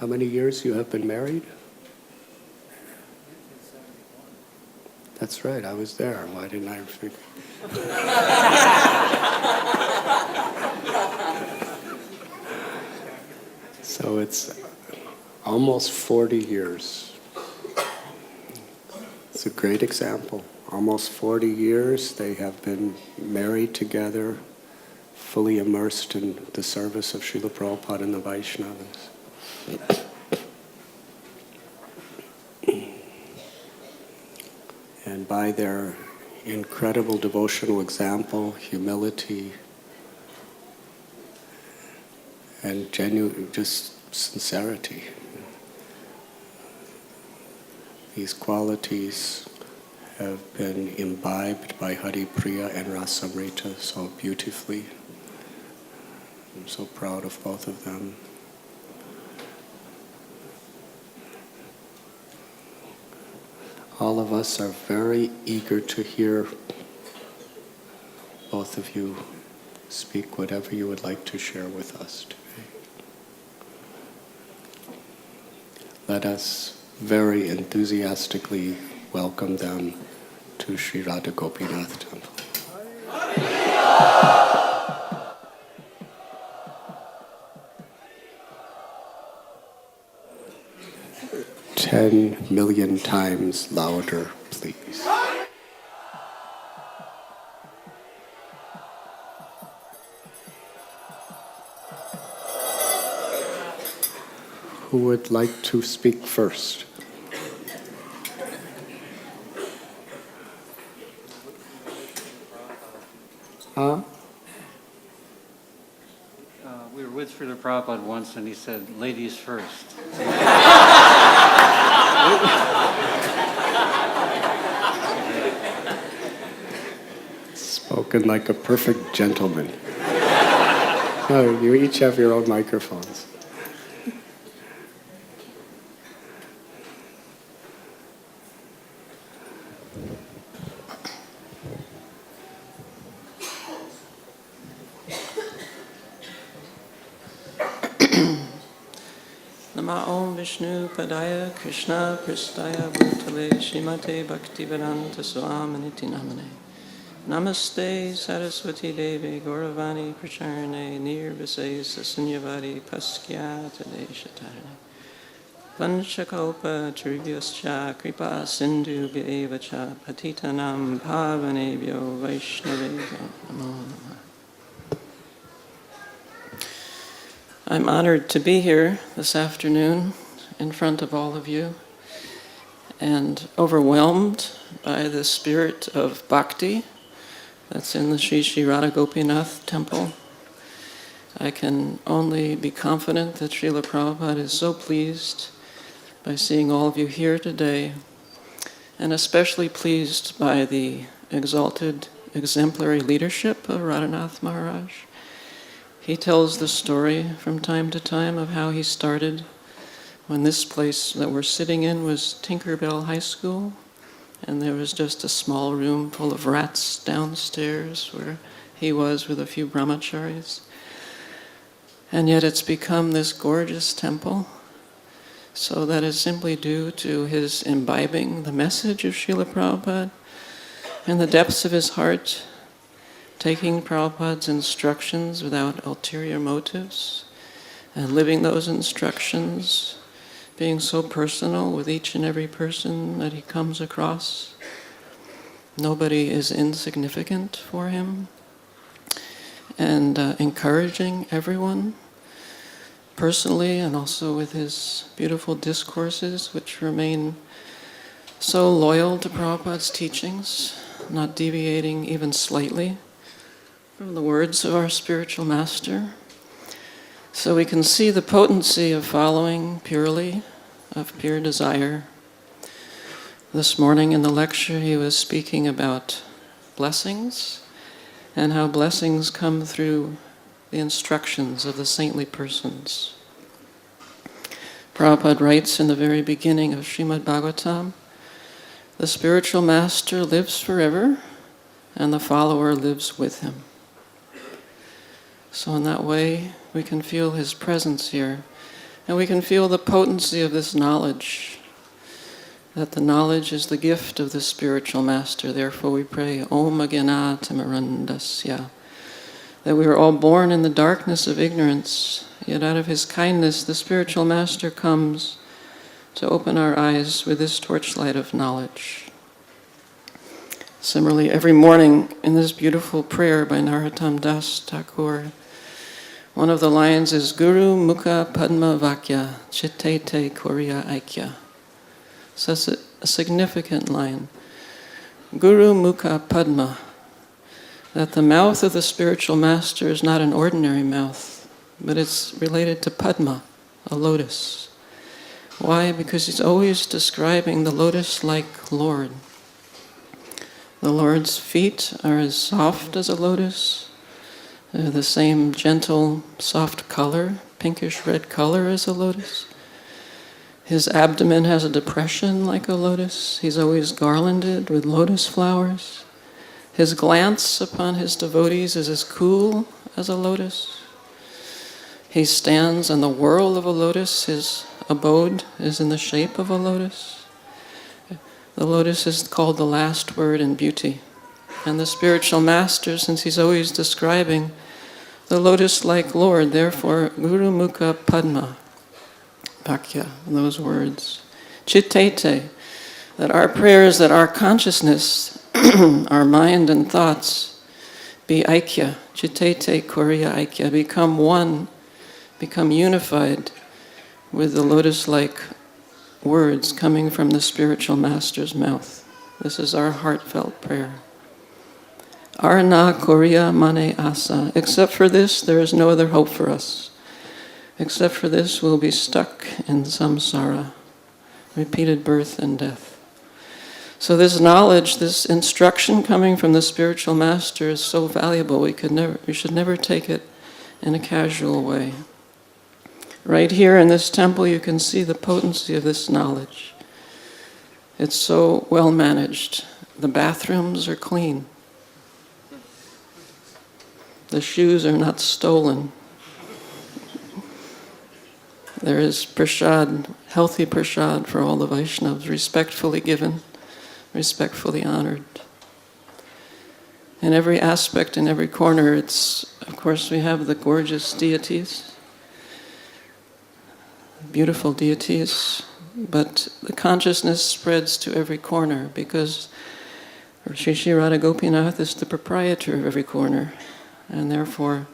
How many years you have been married? That's right, I was there. Why didn't I think? So it's almost 40 years. It's a great example. Almost 40 years they have been married together, fully immersed in the service of Srila Prabhupada and the Vaishnavas. And by their incredible devotional example, humility, and genuine, just sincerity, these qualities have been imbibed by Hari Priya and Rasamrita so beautifully. I'm so proud of both of them. All of us are very eager to hear both of you speak whatever you would like to share with us today. Let us very enthusiastically welcome them to Sri Radha Gopinath Temple. 10 million times louder, please. Who would like to speak first? We were with Srila Prabhupada once and he said, ladies first. Spoken like a perfect gentleman. No, you each have your own microphones. Nama Om Vishnu Padaya Krishna Pristaya Bhutale Srimate Bhaktivedanta Swaminiti Namane Namaste Saraswati Devi Gauravani Pracharane Nirvase Sasunyavadi Paskyata Deshatarane Vanchakalpa Trivyascha Kripa Sindhu Bhyevacha Patitanam Pavanebhyo Vaishnavebhyo Namo Namah. I'm honored to be here this afternoon in front of all of you and overwhelmed by the spirit of bhakti that's in the Sri Radha Gopinath Temple. I can only be confident that Srila Prabhupada is so pleased by seeing all of you here today, and especially pleased by the exalted, exemplary leadership of Radhanath Maharaj. He tells the story from time to time of how he started when this place that we're sitting in was Tinkerbell High School, and there was just a small room full of rats downstairs where he was with a few brahmacharis. And yet it's become this gorgeous temple. So that is simply due to his imbibing the message of Srila Prabhupada in the depths of his heart, taking Prabhupada's instructions without ulterior motives, and living those instructions, being so personal with each and every person that he comes across. Nobody is insignificant for him, and encouraging everyone personally and also with his beautiful discourses, which remain so loyal to Prabhupada's teachings, not deviating even slightly from the words of our spiritual master. So we can see the potency of following purely, of pure desire. This morning in the lecture he was speaking about blessings and how blessings come through the instructions of the saintly persons. Prabhupada writes in the very beginning of Srimad Bhagavatam, the spiritual master lives forever and the follower lives with him. So in that way, we can feel his presence here And we can feel the potency of this knowledge, that the knowledge is the gift of the spiritual master. Therefore we pray, Om Agyanatimarandasya, that we were all born in the darkness of ignorance, yet out of his kindness the spiritual master comes to open our eyes with this torchlight of knowledge. Similarly, every morning in this beautiful prayer by Narottam Das Thakur, one of the lines is Guru Mukha Padma Vakya Chittete Korya Aikya. So that's a significant line. Guru Mukha Padma, that the mouth of the spiritual master is not an ordinary mouth, but it's related to Padma, a lotus. Why? Because he's always describing the lotus-like Lord. The Lord's feet are as soft as a lotus. They're the same gentle, soft color, pinkish red color as a lotus. His abdomen has a depression like a lotus. He's always garlanded with lotus flowers. His glance upon his devotees is as cool as a lotus. He stands on the whorl of a lotus. His abode is in the shape of a lotus. The lotus is called the last word in beauty. And the spiritual master, since he's always describing the lotus-like Lord, therefore, Guru Mukha Padma, Bhakya, those words. Chittete, that our prayers, that our consciousness, our mind and thoughts be Aikya, Chittete Korya Aikya, become one, become unified with the lotus-like words coming from the spiritual master's mouth. This is our heartfelt prayer. Arna Korya Mane Asa. Except for this, there is no other hope for us. Except for this, we'll be stuck in samsara, repeated birth and death. So this knowledge, this instruction coming from the spiritual master is so valuable. We should never take it in a casual way. Right here in this temple, you can see the potency of this knowledge. It's so well managed. The bathrooms are clean. The shoes are not stolen. There is prasad, healthy prasad for all the Vaishnavas, respectfully given, respectfully honored. In every aspect, in every corner, of course, we have the gorgeous deities, beautiful deities, but the consciousness spreads to every corner because Shri Shri Radha Gopinath is the proprietor of every corner. And therefore,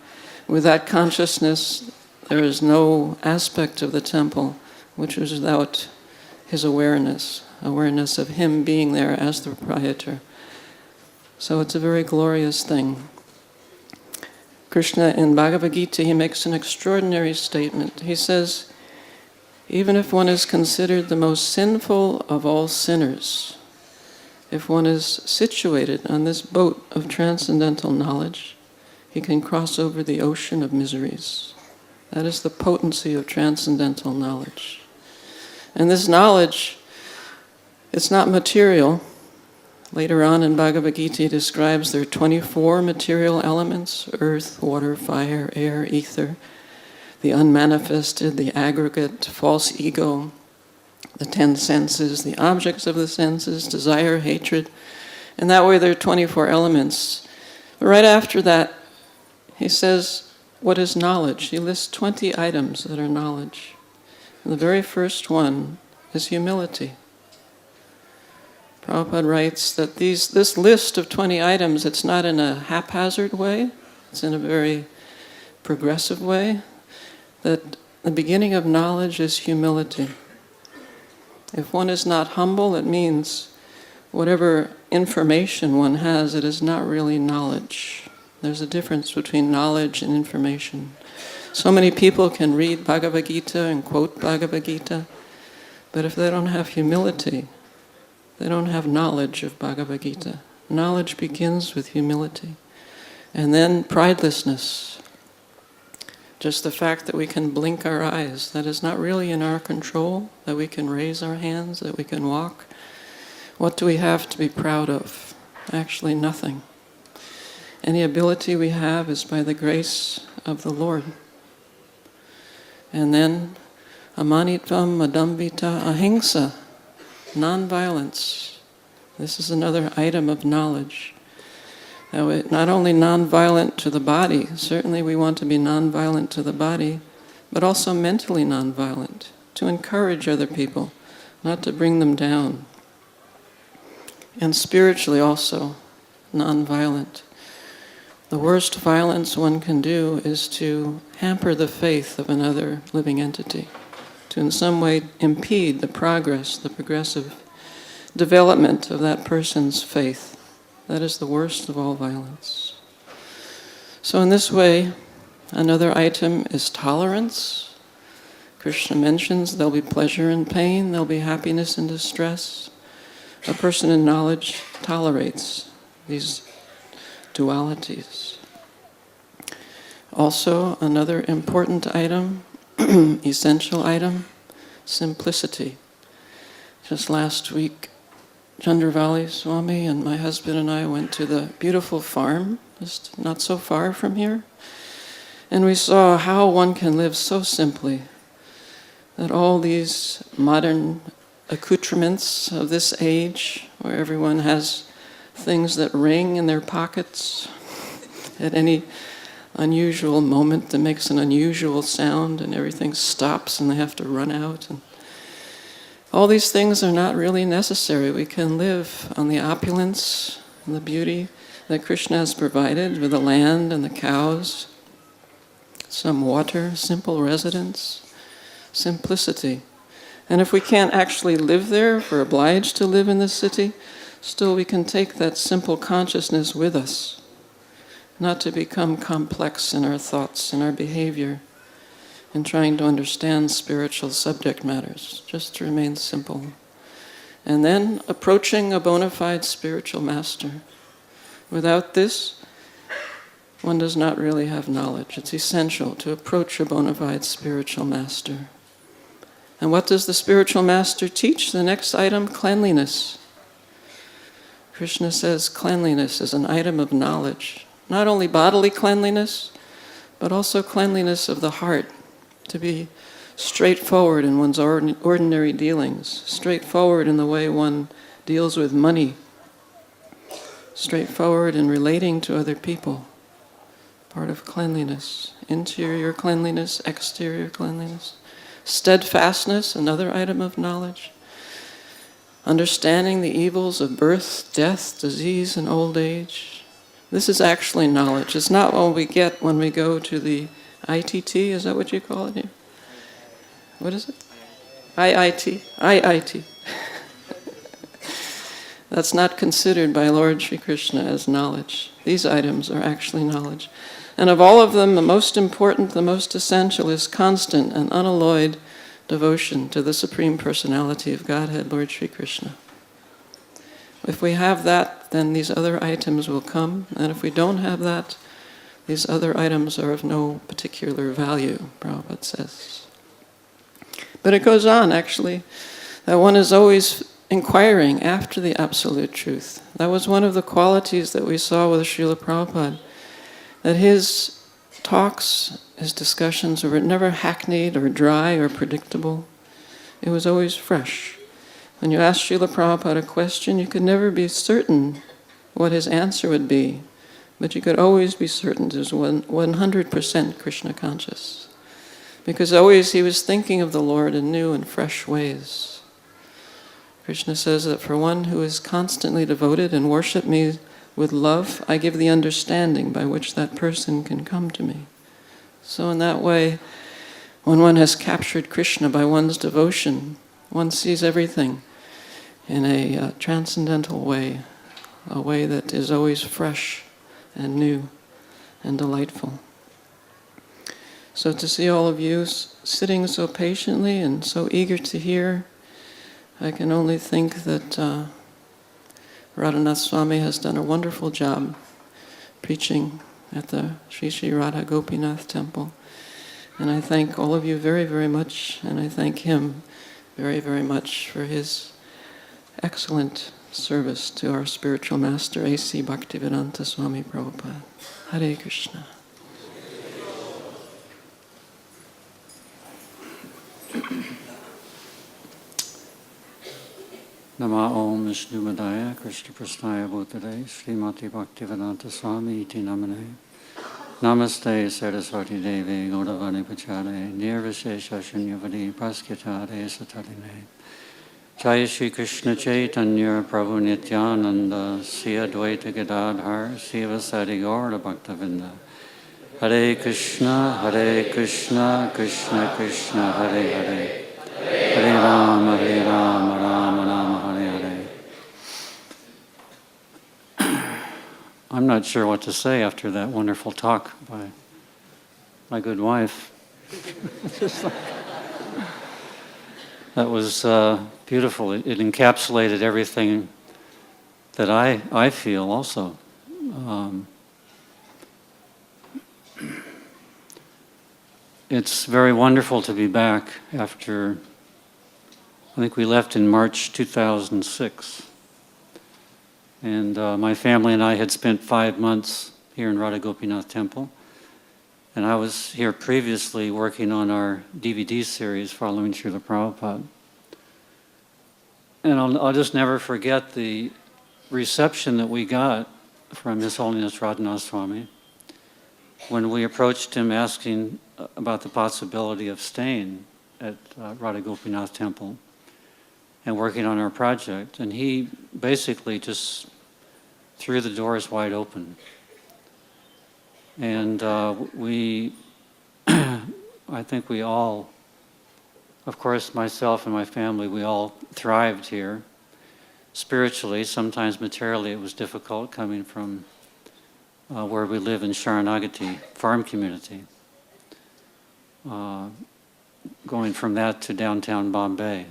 with that consciousness, there is no aspect of the temple which is without his awareness of him being there as the proprietor. So it's a very glorious thing. Krishna in Bhagavad Gita, he makes an extraordinary statement. He says, even if one is considered the most sinful of all sinners, if one is situated on this boat of transcendental knowledge, he can cross over the ocean of miseries. That is the potency of transcendental knowledge. And this knowledge, it's not material. Later on in Bhagavad Gita, he describes there are 24 material elements: earth, water, fire, air, ether, the unmanifested, the aggregate, false ego, the 10 senses, the objects of the senses, desire, hatred. And that way there are 24 elements. But right after that, he says, what is knowledge? He lists 20 items that are knowledge. And the very first one is humility. Prabhupada writes that this list of 20 items, it's not in a haphazard way, it's in a very progressive way, that the beginning of knowledge is humility. If one is not humble, it means whatever information one has, it is not really knowledge. There's a difference between knowledge and information. So many people can read Bhagavad Gita and quote Bhagavad Gita, but if they don't have humility, they don't have knowledge of Bhagavad Gita. Knowledge begins with humility. And then pridelessness. Just the fact that we can blink our eyes, that is not really in our control, that we can raise our hands, that we can walk. What do we have to be proud of? Actually, nothing. Any ability we have is by the grace of the Lord. And then amanitvam, adambita, ahimsa, non-violence. This is another item of knowledge. Not only non-violent to the body, certainly we want to be non-violent to the body, but also mentally non-violent, to encourage other people, not to bring them down. And spiritually also non-violent. The worst violence one can do is to hamper the faith of another living entity, to in some way impede the progress, the progressive development of that person's faith. That is the worst of all violence. So in this way, another item is tolerance. Krishna mentions there'll be pleasure and pain, there'll be happiness and distress. A person in knowledge tolerates these dualities. Also, another important item, essential item, simplicity. Just last week, Chandramauli Swami and my husband and I went to the beautiful farm, just not so far from here, and we saw how one can live so simply, that all these modern accoutrements of this age, where everyone has things that ring in their pockets at any unusual moment that makes an unusual sound, and everything stops and they have to run out. And all these things are not really necessary. We can live on the opulence and the beauty that Krishna has provided with the land and the cows, some water, simple residence, simplicity. And if we can't actually live there, if we're obliged to live in the city, still we can take that simple consciousness with us, not to become complex in our thoughts and our behavior, in trying to understand spiritual subject matters, just to remain simple. And then approaching a bona fide spiritual master. Without this, one does not really have knowledge. It's essential to approach a bona fide spiritual master. And what does the spiritual master teach? The next item, cleanliness. Krishna says cleanliness is an item of knowledge. Not only bodily cleanliness, but also cleanliness of the heart. To be straightforward in one's ordinary dealings, straightforward in the way one deals with money, straightforward in relating to other people. Part of cleanliness, interior cleanliness, exterior cleanliness. Steadfastness, another item of knowledge. Understanding the evils of birth, death, disease, and old age. This is actually knowledge. It's not what we get when we go to the ITT, is that what you call it here? What is it? IIT. That's not considered by Lord Sri Krishna as knowledge. These items are actually knowledge. And of all of them, the most important, the most essential is constant and unalloyed devotion to the Supreme Personality of Godhead, Lord Sri Krishna. If we have that, then these other items will come. And if we don't have that, these other items are of no particular value, Prabhupada says. But it goes on, actually, that one is always inquiring after the absolute truth. That was one of the qualities that we saw with Srila Prabhupada, that his talks, his discussions were never hackneyed or dry or predictable. It was always fresh. When you asked Srila Prabhupada a question, you could never be certain what his answer would be. But you could always be certain he was 100% Krishna conscious. Because always he was thinking of the Lord in new and fresh ways. Krishna says that for one who is constantly devoted and worship me with love, I give the understanding by which that person can come to me. So in that way, when one has captured Krishna by one's devotion, one sees everything in a transcendental way, a way that is always fresh and new and delightful. So to see all of you sitting so patiently and so eager to hear, I can only think that Radhanath Swami has done a wonderful job preaching at the Sri Sri Radha Gopinath temple. And I thank all of you very, very much, and I thank him very, very much for his excellent service to our spiritual master, A.C. Bhaktivedanta Swami Prabhupada. Hare Krishna. Nama Om Vishnumadaya Krishna Prasnaya Bhutale Srimati Bhaktivedanta Swami Iti Namane Namaste Saraswati Devi Gauravani Pachare Nirvishesha Shunyavadi Praskitare Sataline Jaya Shri Krishna Chaitanya Prabhu Nityananda Sri Advaita Gadadhar Sivasadi Gaura Bhaktavinda Hare Krishna Krishna Krishna Hare Hare Hare Rama Rama Rama Hare Hare. I'm not sure what to say after that wonderful talk by my good wife. That was beautiful. It encapsulated everything that I feel also. It's very wonderful to be back after, I think we left in March 2006. And my family and I had spent 5 months here in Radha Gopinath Temple. And I was here previously working on our DVD series following Srila Prabhupada. And I'll just never forget the reception that we got from His Holiness Radhanath Swami when we approached him asking about the possibility of staying at Radha Gopinath Temple and working on our project. And he basically just threw the doors wide open. And we, I think we all, of course, myself and my family, we all thrived here. Spiritually, sometimes materially, it was difficult coming from where we live in Sharanagati, farm community. Going from that to downtown Bombay,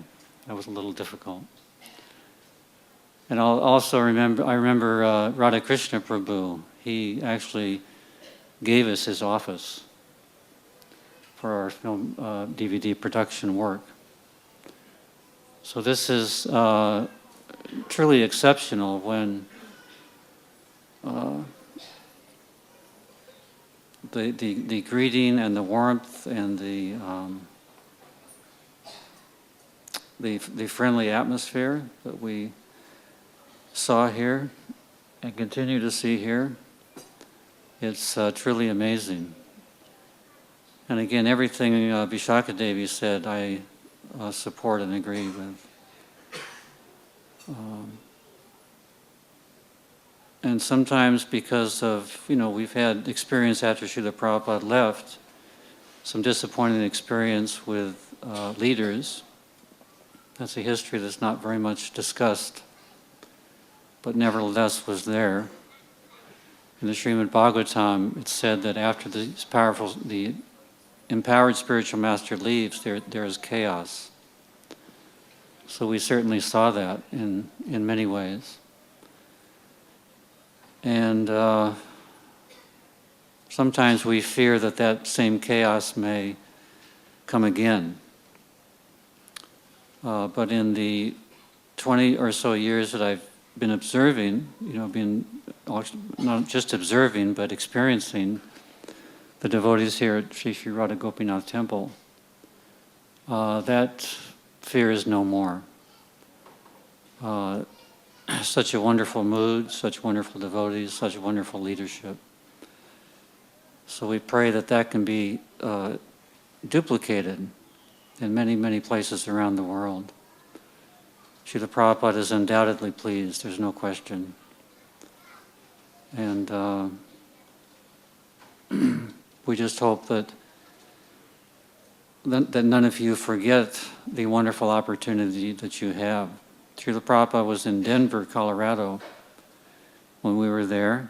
that was a little difficult. And I remember Radha Krishna Prabhu. He actually gave us his office for our film DVD production work. So this is truly exceptional when the greeting and the warmth and the friendly atmosphere that we saw here and continue to see here. It's truly amazing. And again, everything Vishakha Devi said, I support and agree with. And sometimes because of, we've had experience after Srila Prabhupada left, some disappointing experience with leaders. That's a history that's not very much discussed, but nevertheless was there. In the Srimad Bhagavatam, it's said that after the empowered spiritual master leaves, there is chaos. So we certainly saw that in many ways. And sometimes we fear that same chaos may come again. But in the 20 or so years that I've been observing, not just observing, but experiencing the devotees here at Sri Sri Radha Gopinath Temple, that fear is no more. Such a wonderful mood, such wonderful devotees, such wonderful leadership. So we pray that can be duplicated in many, many places around the world. Srila Prabhupada is undoubtedly pleased, there's no question. And we just hope that none of you forget the wonderful opportunity that you have. Srila Prabhupada was in Denver, Colorado, when we were there,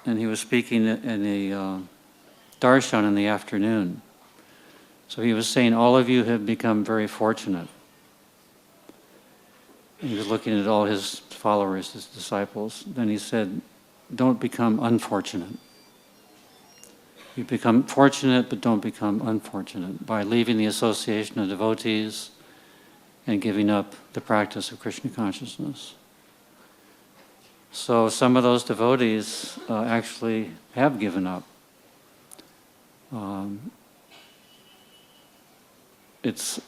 and he was speaking in a darshan in the afternoon. So he was saying, all of you have become very fortunate. He was looking at all his followers, his disciples. Then he said, don't become unfortunate. You become fortunate, but don't become unfortunate by leaving the association of devotees and giving up the practice of Krishna consciousness. So some of those devotees actually have given up. It's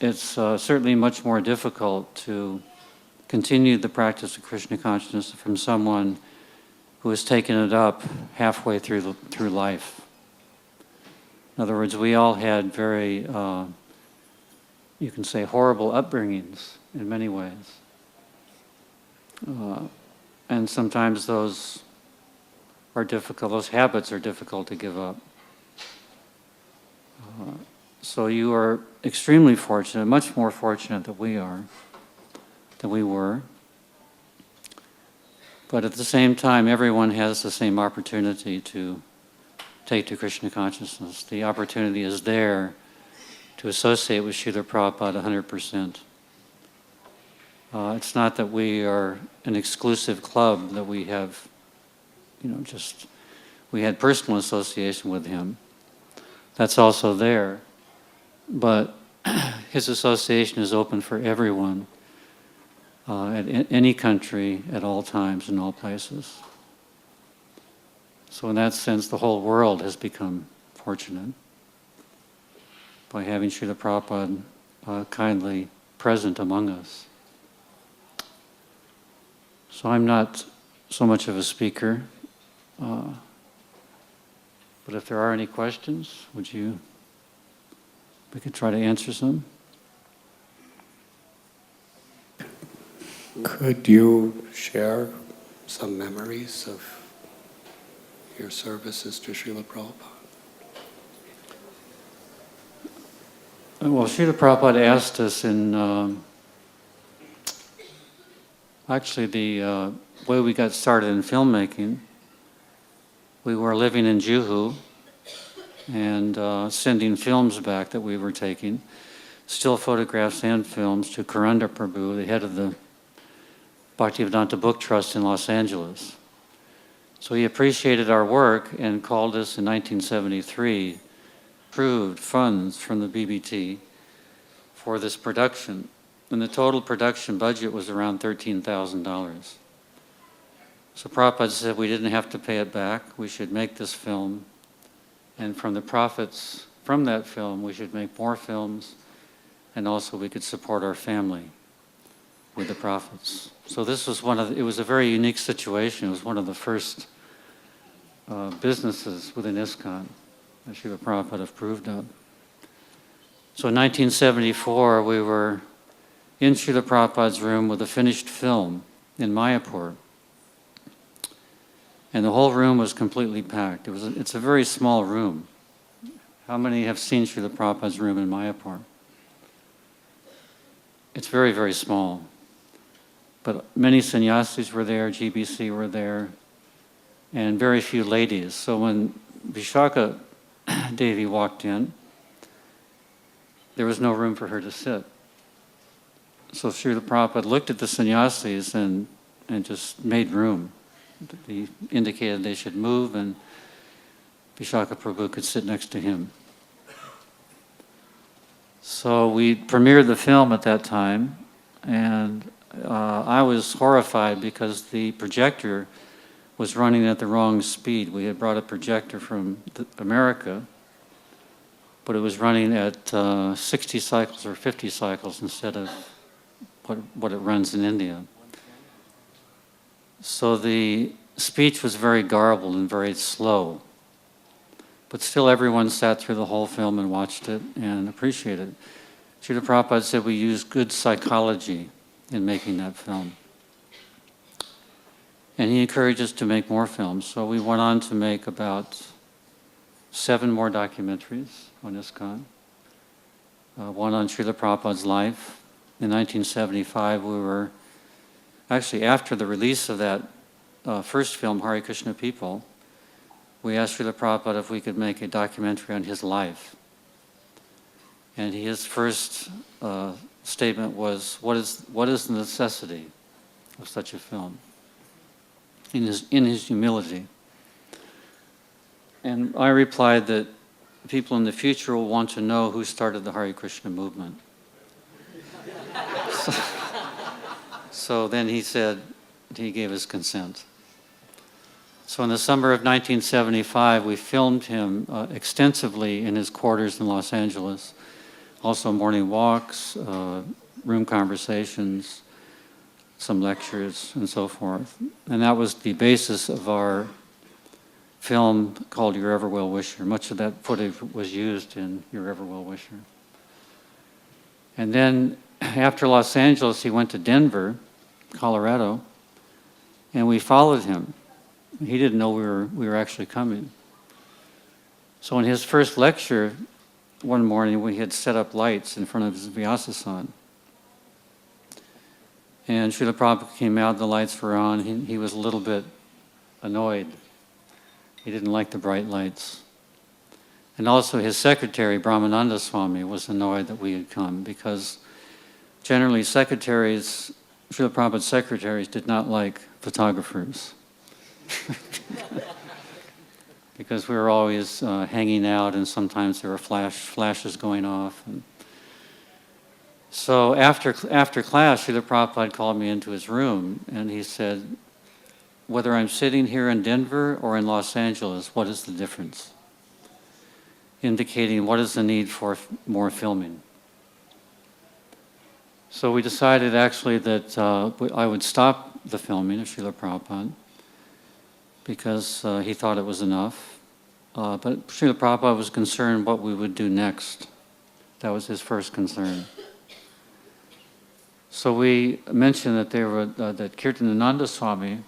certainly much more difficult to continued the practice of Krishna consciousness from someone who has taken it up halfway through life. In other words, we all had very, you can say, horrible upbringings in many ways. And sometimes those are difficult, those habits are difficult to give up. So you are extremely fortunate, much more fortunate than we were. But at the same time, everyone has the same opportunity to take to Krishna consciousness. The opportunity is there to associate with Srila Prabhupada 100%. It's not that we are an exclusive club, that we have, we had personal association with him. That's also there. But his association is open for everyone, at any country, at all times, in all places. So in that sense, the whole world has become fortunate by having Srila Prabhupada kindly present among us. So I'm not so much of a speaker, but if there are any questions, we could try to answer some. Could you share some memories of your services to Srila Prabhupada? Well, Srila Prabhupada asked us in, actually the way we got started in filmmaking, we were living in Juhu and sending films back that we were taking, still photographs and films, to Karanda Prabhu, the head of the Bhaktivedanta Book Trust in Los Angeles. So he appreciated our work and called us in 1973, approved funds from the BBT for this production. And the total production budget was around $13,000. So Prabhupada said we didn't have to pay it back, we should make this film, and from the profits from that film we should make more films, and also we could support our family with the profits. So this was it was a very unique situation. It was one of the first businesses within ISKCON that Srila Prabhupada approved of. So in 1974 we were in Srila Prabhupada's room with a finished film in Mayapur. And the whole room was completely packed. It's a very small room. How many have seen Srila Prabhupada's room in Mayapur? It's very, very small. But many sannyasis were there, GBC were there, and very few ladies. So when Vishakha Devi walked in, there was no room for her to sit. So Srila Prabhupada looked at the sannyasis and just made room. He indicated they should move, and Vishakha Prabhu could sit next to him. So we premiered the film at that time, and I was horrified because the projector was running at the wrong speed. We had brought a projector from America, but it was running at 60 cycles or 50 cycles instead of what it runs in India. So the speech was very garbled and very slow. But still everyone sat through the whole film and watched it and appreciated it. Srila Prabhupada said we used good psychology in making that film. And he encouraged us to make more films. So we went on to make about 7 more documentaries on ISKCON. One on Srila Prabhupada's life. In 1975 we were, actually after the release of that first film, Hare Krishna People, we asked Srila Prabhupada if we could make a documentary on his life. And his first statement was, what is the necessity of such a film? In his humility. And I replied that people in the future will want to know who started the Hare Krishna movement. So then he said, he gave his consent. So in the summer of 1975, we filmed him extensively in his quarters in Los Angeles. Also morning walks, room conversations, some lectures and so forth. And that was the basis of our film called Your Ever Well Wisher. Much of that footage was used in Your Ever Well Wisher. And then after Los Angeles, he went to Denver, Colorado, and we followed him. He didn't know we were actually coming. So in his first lecture, one morning, we had set up lights in front of his Vyasasan. And Srila Prabhupada came out, the lights were on. He was a little bit annoyed. He didn't like the bright lights. And also his secretary, Brahmananda Swami, was annoyed that we had come because generally secretaries, Srila Prabhupada's secretaries did not like photographers. Because we were always hanging out, and sometimes there were flashes going off. And so after class, Srila Prabhupada called me into his room, and he said, whether I'm sitting here in Denver or in Los Angeles, what is the difference? Indicating what is the need for more filming. So we decided actually that I would stop the filming of Srila Prabhupada because he thought it was enough. But Srila Prabhupada was concerned what we would do next. That was his first concern. So we mentioned that that Kirtanananda Swami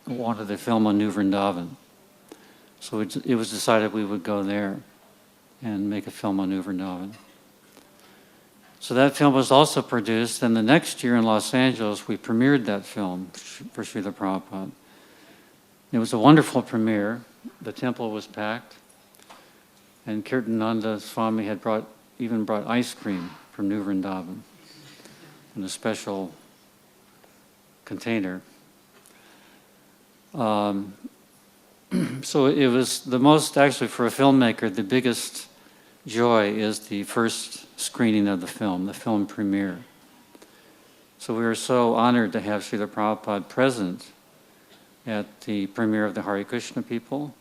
wanted to film on New Vrindavan. So it was decided we would go there and make a film on New Vrindavan. So that film was also produced, and the next year in Los Angeles, we premiered that film for Srila Prabhupada. It was a wonderful premiere. The temple was packed, and Kirtanananda Swami had even brought ice cream from New Vrindavan in a special container. So it was the most, actually for a filmmaker, the biggest joy is the first screening of the film premiere. So we were so honored to have Srila Prabhupada present at the premiere of the Hare Krishna People,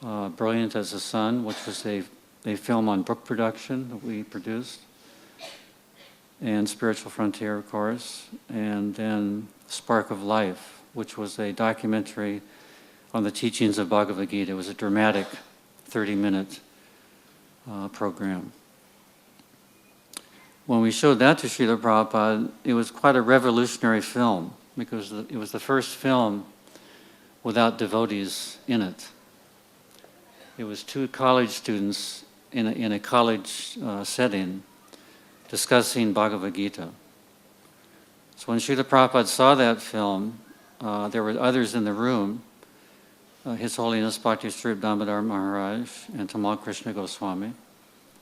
Brilliant as the Sun, which was a film on book production that we produced, and Spiritual Frontier, of course, and then Spark of Life, which was a documentary on the teachings of Bhagavad Gita. It was a dramatic 30-minute program. When we showed that to Srila Prabhupada, it was quite a revolutionary film because it was the first film without devotees in it. It was two college students in a college setting discussing Bhagavad Gita. So when Srila Prabhupada saw that film, there were others in the room, His Holiness Bhakti Sri Damodar Maharaj and Tamal Krishna Goswami.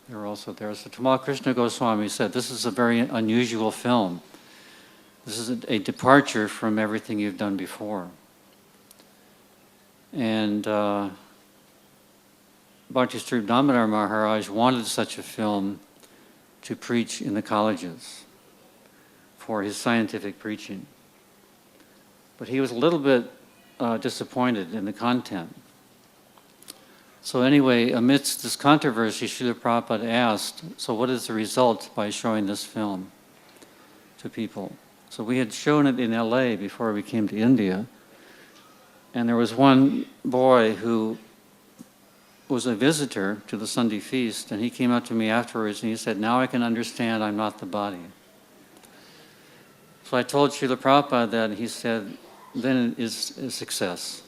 They were also there. So Tamal Krishna Goswami said, this is a very unusual film. This is a departure from everything you've done before. And Bhakti Sri Damodar Maharaj wanted such a film to preach in the colleges for his scientific preaching. But he was a little bit disappointed in the content. So anyway, amidst this controversy, Srila Prabhupada asked, so what is the result by showing this film to people? So we had shown it in LA before we came to India, and there was one boy who was a visitor to the Sunday feast, and he came up to me afterwards and he said, now I can understand I'm not the body. So I told Srila Prabhupada that, and he said, then it is a success.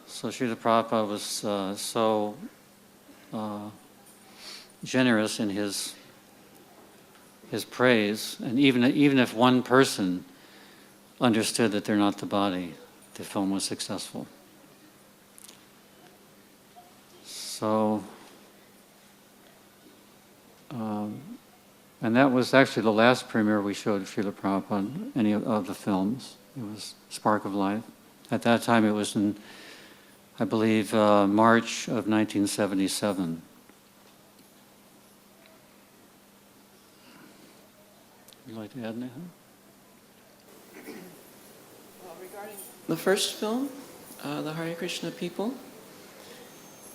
So Srila Prabhupada was so generous in his praise, and even if one person understood that they're not the body, the film was successful. So, and that was actually the last premiere we showed of Srila Prabhupada, any of the films. It was Spark of Life. At that time it was in, I believe, March of 1977. Would you like to add anything? Well, regarding the first film, the Hare Krishna People,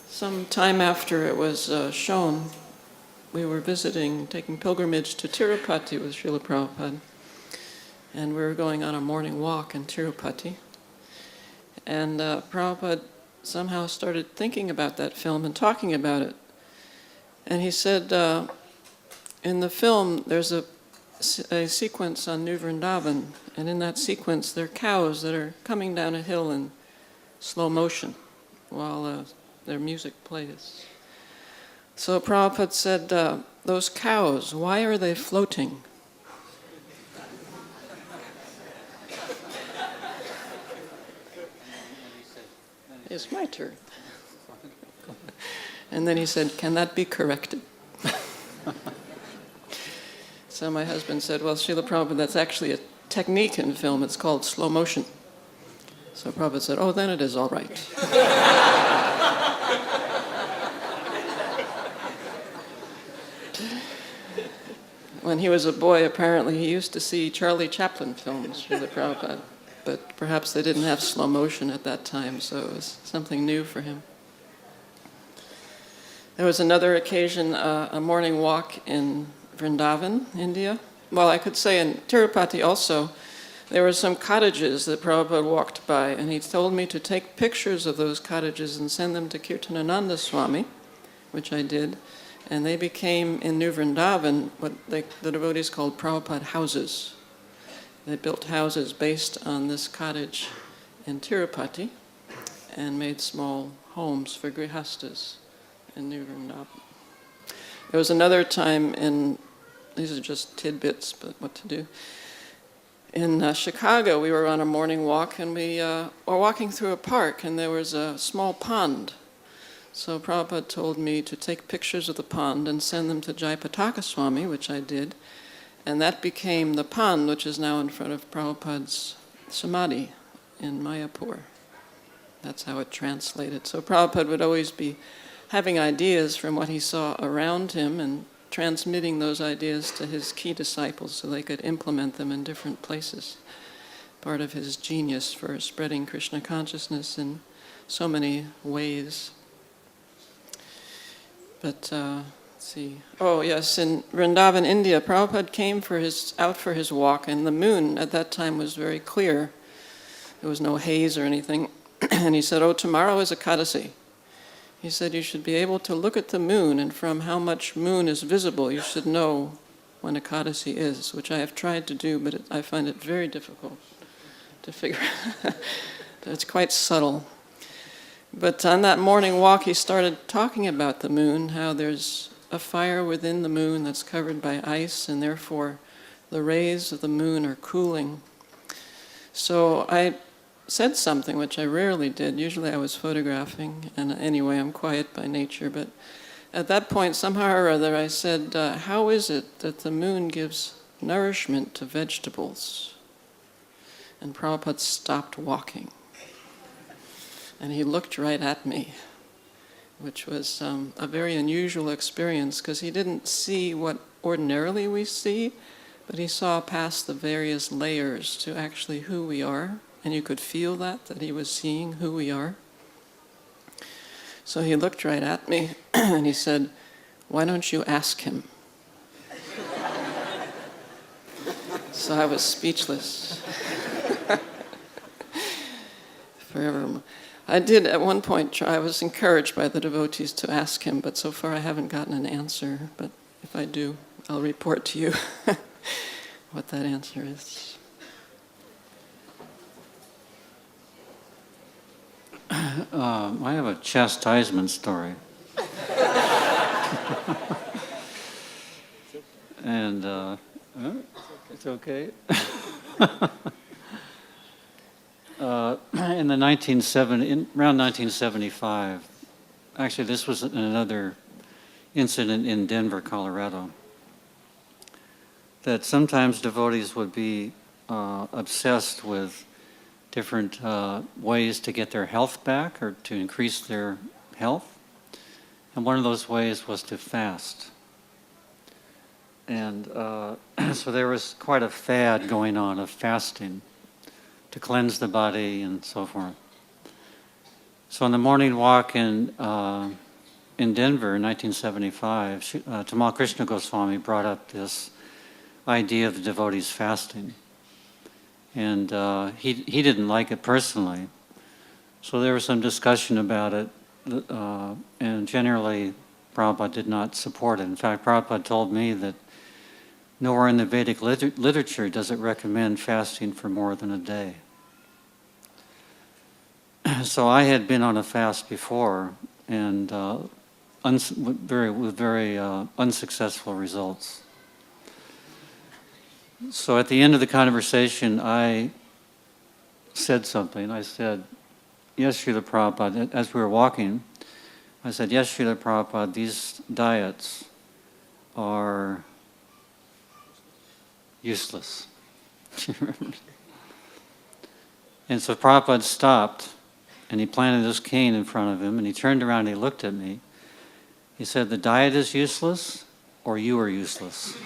some time after it was shown we were visiting, taking pilgrimage to Tirupati with Srila Prabhupada. And we were going on a morning walk in Tirupati. And Prabhupada somehow started thinking about that film and talking about it. And he said, in the film, there's a sequence on New Vrindavan, and in that sequence, there are cows that are coming down a hill in slow motion while their music plays. So Prabhupada said, those cows, why are they floating? It's my turn. And then he said, can that be corrected? So my husband said, well, Srila Prabhupada, that's actually a technique in film. It's called slow motion. So Prabhupada said, oh, then it is all right. When he was a boy, apparently, he used to see Charlie Chaplin films, Srila Prabhupada. But perhaps they didn't have slow motion at that time, so it was something new for him. There was another occasion, a morning walk in Vrindavan, India. Well, I could say in Tirupati also, there were some cottages that Prabhupada walked by, and he told me to take pictures of those cottages and send them to Radhanath Swami, which I did. And they became, in New Vrindavan, what the devotees called Prabhupada houses. They built houses based on this cottage in Tirupati and made small homes for grihastas in New Vrindavan. There was another time these are just tidbits, but what to do. In Chicago, we were on a morning walk, and we were walking through a park, and there was a small pond. So Prabhupada told me to take pictures of the pond and send them to Chowpatty Swami, which I did. And that became the pond, which is now in front of Prabhupada's Samadhi in Mayapur. That's how it translated. So Prabhupada would always be having ideas from what he saw around him and transmitting those ideas to his key disciples so they could implement them in different places. Part of his genius for spreading Krishna consciousness in so many ways. But let's see. Oh yes, in Vrindavan, India, Prabhupada came out for his walk, and the moon at that time was very clear. There was no haze or anything. And he said, oh, tomorrow is Ekadasi. He said you should be able to look at the moon, and from how much moon is visible, you should know when Ekadasi is, which I have tried to do, but I find it very difficult to figure out. It's quite subtle. But on that morning walk, he started talking about the moon, how there's a fire within the moon that's covered by ice, and therefore the rays of the moon are cooling. So I said something which I rarely did. Usually I was photographing, and anyway, I'm quiet by nature. But at that point, somehow or other, I said, how is it that the moon gives nourishment to vegetables? And Prabhupada stopped walking. And he looked right at me, which was a very unusual experience, because he didn't see what ordinarily we see, but he saw past the various layers to actually who we are. And you could feel that he was seeing who we are. So he looked right at me and he said, why don't you ask him? So I was speechless. Forever. I did at one point try, I was encouraged by the devotees to ask him, but so far I haven't gotten an answer. But if I do, I'll report to you what that answer is. I have a chastisement story. And it's okay. In the around 1975, actually this was another incident in Denver, Colorado, that sometimes devotees would be obsessed with different ways to get their health back or to increase their health. And one of those ways was to fast. And so there was quite a fad going on of fasting to cleanse the body and so forth. So on the morning walk in in Denver in 1975, Tamal Krishna Goswami brought up this idea of the devotees fasting. And he didn't like it personally. So there was some discussion about it, and generally Prabhupada did not support it. In fact, Prabhupada told me that nowhere in the Vedic literature does it recommend fasting for more than a day. So I had been on a fast before, and with very unsuccessful results. So at the end of the conversation, I said something. I said, "Yes, Srila Prabhupada," as we were walking, I said, "Yes, Srila Prabhupada, these diets are useless." And so Prabhupada stopped, and he planted his cane in front of him, and he turned around and he looked at me. He said, "The diet is useless, or you are useless."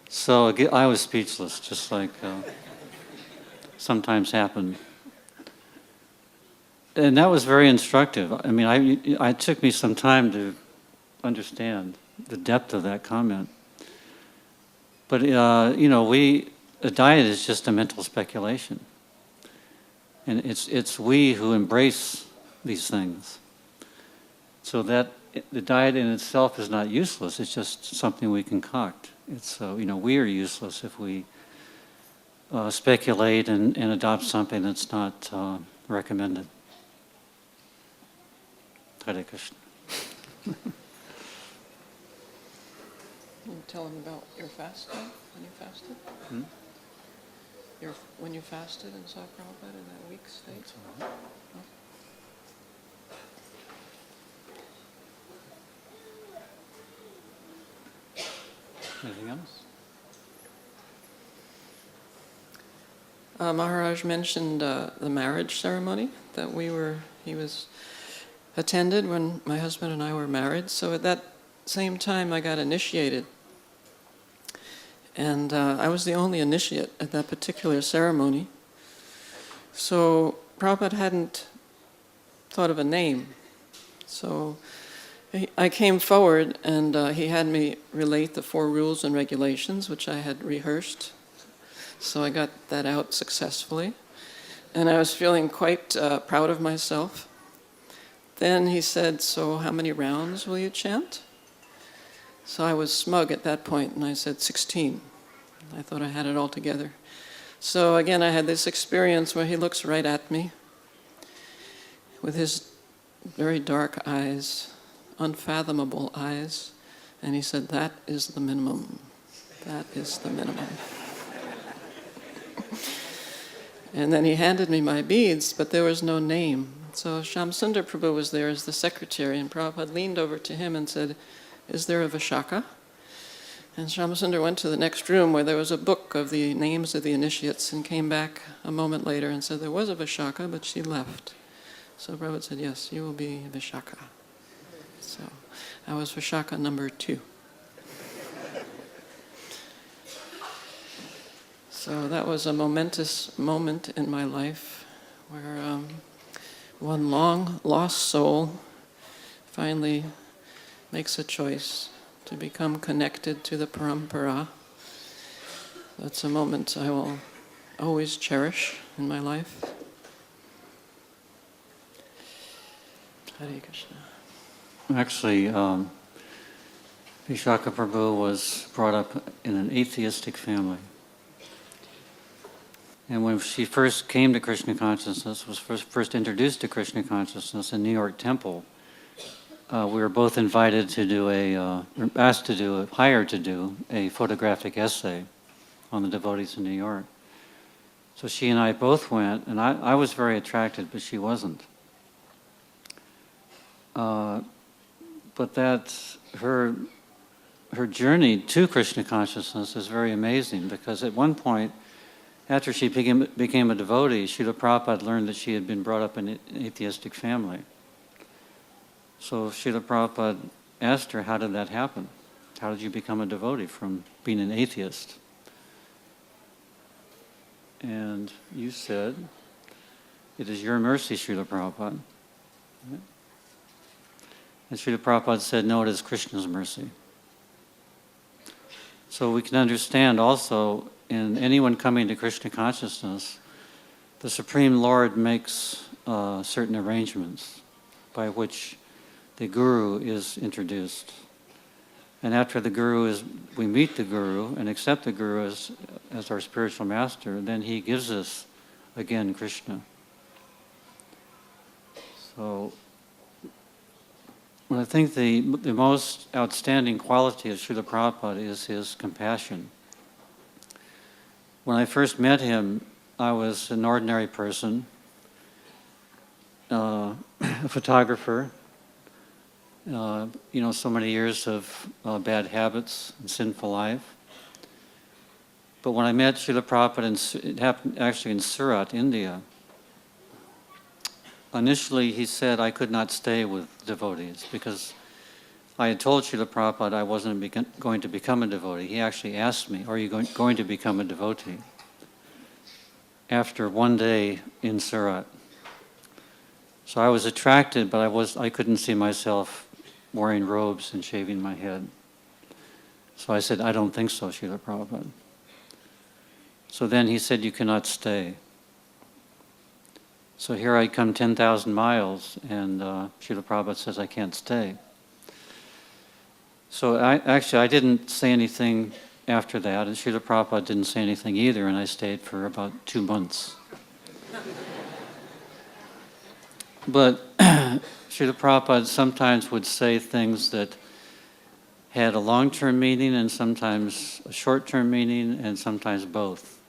So I was speechless, just like sometimes happened. And that was very instructive. I mean, it took me some time to understand the depth of that comment. But, a diet is just a mental speculation. And it's we who embrace these things. So that the diet in itself is not useless, it's just something we concoct. It's, we are useless if we speculate and adopt something that's not recommended. Hare Krishna. Can you tell them about your fasting, when you fasted? When you fasted and saw Prabhupada in that weak state? Oh. Anything else? Maharaj mentioned the marriage ceremony that he was attended when my husband and I were married. So at that same time I got initiated. And I was the only initiate at that particular ceremony. So Prabhupada hadn't thought of a name. So I came forward and he had me relate the 4 rules and regulations, which I had rehearsed. So I got that out successfully. And I was feeling quite proud of myself. Then he said, "So how many rounds will you chant?" So I was smug at that point, and I said 16. I thought I had it all together. So again, I had this experience where he looks right at me with his very dark eyes, unfathomable eyes, and he said, "That is the minimum. That is the minimum." And then he handed me my beads, but there was no name. So Shamsundar Prabhu was there as the secretary, and Prabhupada leaned over to him and said, "Is there a Vishakha?" And Shamsundar went to the next room where there was a book of the names of the initiates and came back a moment later and said there was a Vishakha, but she left. So Prabhupada said, "Yes, you will be Vishakha." So I was Vishakha number 2. So that was a momentous moment in my life where one long lost soul finally makes a choice to become connected to the parampara. That's a moment I will always cherish in my life. Hare Krishna. Actually, Vishakha Prabhu was brought up in an atheistic family. And when she first came to Krishna consciousness, was first introduced to Krishna consciousness in New York Temple, we were both invited to do hired to do a photographic essay on the devotees in New York. So she and I both went, and I was very attracted, but she wasn't. But her journey to Krishna consciousness is very amazing, because at one point, after she became a devotee, Srila Prabhupada learned that she had been brought up in an atheistic family. So Srila Prabhupada asked her, "How did that happen? How did you become a devotee from being an atheist?" And you said It is your mercy, Srila Prabhupada. And Srila Prabhupada said, no, it is Krishna's mercy. So we can understand also, in anyone coming to Krishna consciousness, the Supreme Lord makes certain arrangements by which the Guru is introduced. And after we meet the Guru and accept the Guru as our spiritual master, then he gives us, again, Krishna. So, I think the most outstanding quality of Srila Prabhupada is his compassion. When I first met him, I was an ordinary person, a photographer, so many years of bad habits and sinful life. But when I met Srila Prabhupada, it happened actually in Surat, India, initially he said I could not stay with devotees because I had told Srila Prabhupada I wasn't going to become a devotee. He actually asked me, are you going to become a devotee? After one day in Surat. So I was attracted, but I couldn't see myself wearing robes and shaving my head. So I said, I don't think so, Srila Prabhupada. So then he said, you cannot stay. So here I come 10,000 miles, and Srila Prabhupada says I can't stay. So I didn't say anything after that, and Srila Prabhupada didn't say anything either, and I stayed for about 2 months. But Srila Prabhupada sometimes would say things that had a long-term meaning and sometimes a short-term meaning and sometimes both.